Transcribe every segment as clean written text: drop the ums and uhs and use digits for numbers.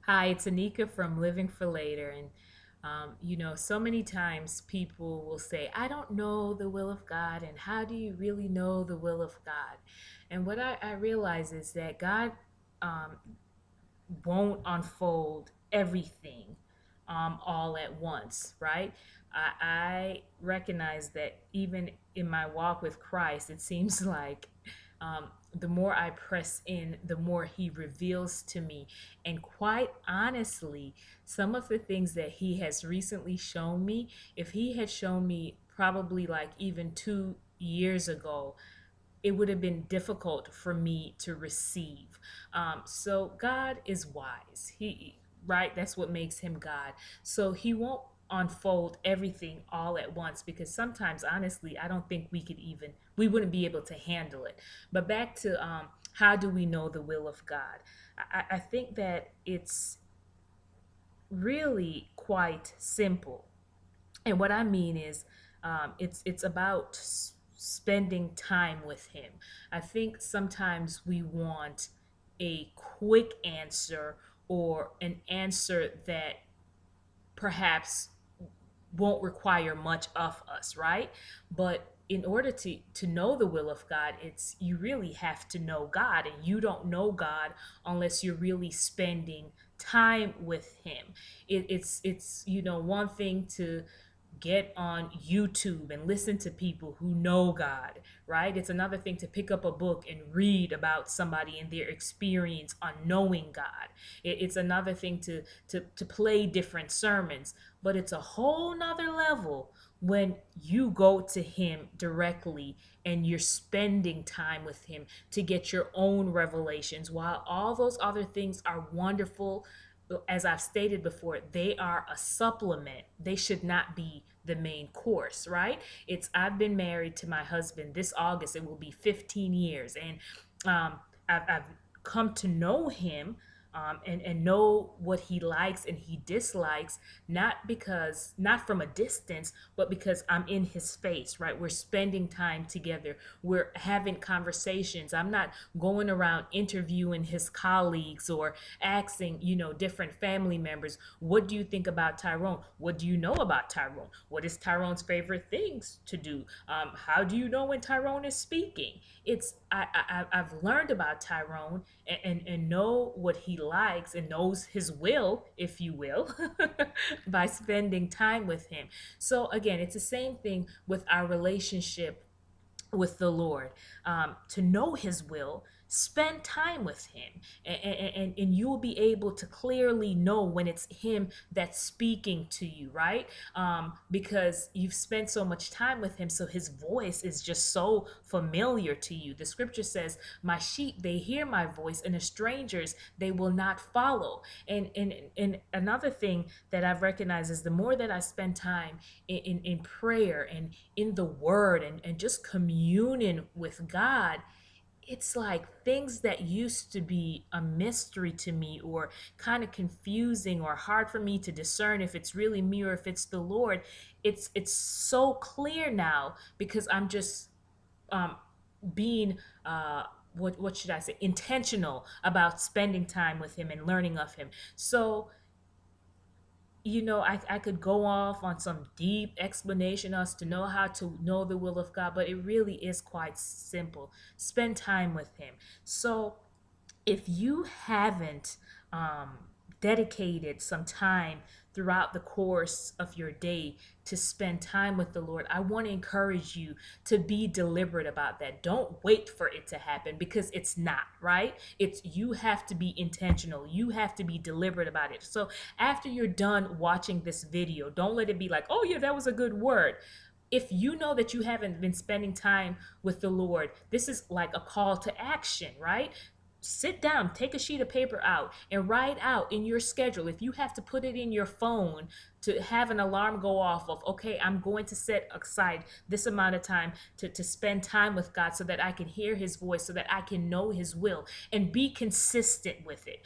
Hi, it's Anika from Living for Later. And, so many times people will say, I don't know the will of God. And how do you really know the will of God? And what I realize is that God um, won't unfold everything all at once, right? I recognize that even in my walk with Christ, it seems like the more I press in, the more He reveals to me. And quite honestly, some of the things that He has recently shown me, if He had shown me probably like even 2 years ago, it would have been difficult for me to receive. So God is wise. Right? That's what makes him God. So he won't unfold everything all at once because sometimes, honestly, I don't think we wouldn't be able to handle it. But back to how do we know the will of God? I think that it's really quite simple. And what I mean is, it's about spending time with Him. I think sometimes we want a quick answer or an answer that perhaps won't require much of us, right? But in order to know the will of God, it's you really have to know God, and you don't know God unless you're really spending time with Him. It's one thing to get on YouTube and listen to people who know God, right? It's another thing to pick up a book and read about somebody and their experience on knowing God. It's another thing to play different sermons, but it's a whole nother level when you go to Him directly and you're spending time with Him to get your own revelations. While all those other things are wonderful, as I've stated before, they are a supplement. They should not be the main course, right? I've been married to my husband this August. It will be 15 years. And I've come to know him, and know what he likes and he dislikes, not from a distance, but because I'm in his face, right? We're spending time together. We're having conversations. I'm not going around interviewing his colleagues or asking, different family members, what do you think about Tyrone? What do you know about Tyrone? What is Tyrone's favorite things to do? How do you know when Tyrone is speaking? I've learned about Tyrone and know what he likes and knows his will, if you will, by spending time with him. So again, it's the same thing with our relationship with the Lord. To know His will, spend time with Him, and you will be able to clearly know when it's Him that's speaking to you, right? Because you've spent so much time with Him, so His voice is just so familiar to you. The scripture says, my sheep, they hear my voice, and the strangers they will not follow. And another thing that I've recognized is the more that I spend time in prayer and in the word, and just communing with God, it's like things that used to be a mystery to me or kind of confusing or hard for me to discern if it's really me or if it's the Lord. It's so clear now because I'm just um, being what should I say, intentional about spending time with Him and learning of Him. So I could go off on some deep explanation as to know how to know the will of God, but it really is quite simple. Spend time with Him. So if you haven't dedicated some time throughout the course of your day to spend time with the Lord, I want to encourage you to be deliberate about that. Don't wait for it to happen because it's not, right? You have to be intentional. You have to be deliberate about it. So after you're done watching this video, don't let it be like, oh yeah, that was a good word. If you know that you haven't been spending time with the Lord, this is like a call to action, right? Sit down, take a sheet of paper out, and write out in your schedule. If you have to put it in your phone to have an alarm go off of, okay, I'm going to set aside this amount of time to spend time with God so that I can hear His voice, so that I can know His will, and be consistent with it.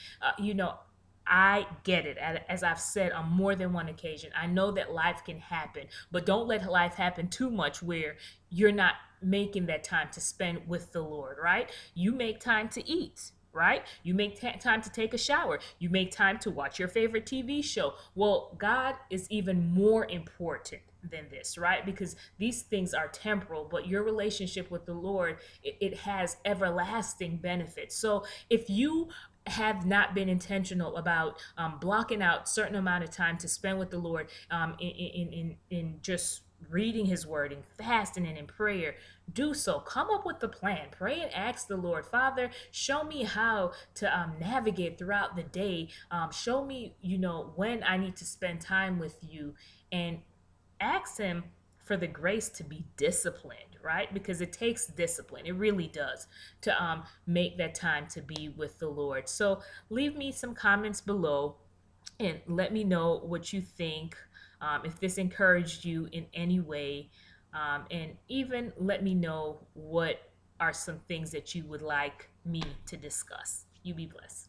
I get it. As I've said on more than one occasion, I know that life can happen, but don't let life happen too much where you're not making that time to spend with the Lord, right? You make time to eat. right? You make time to take a shower. You make time to watch your favorite TV show. Well, God is even more important than this, right? Because these things are temporal, but your relationship with the Lord, it has everlasting benefits. So if you have not been intentional about blocking out certain amount of time to spend with the Lord, in just reading his word and fasting and in prayer, do so. Come up with the plan. Pray and ask the Lord, Father, show me how to navigate throughout the day. Show me, when I need to spend time with you, and ask him for the grace to be disciplined, right? Because it takes discipline. It really does, to make that time to be with the Lord. So leave me some comments below and let me know what you think, if this encouraged you in any way, and even let me know what are some things that you would like me to discuss. You be blessed.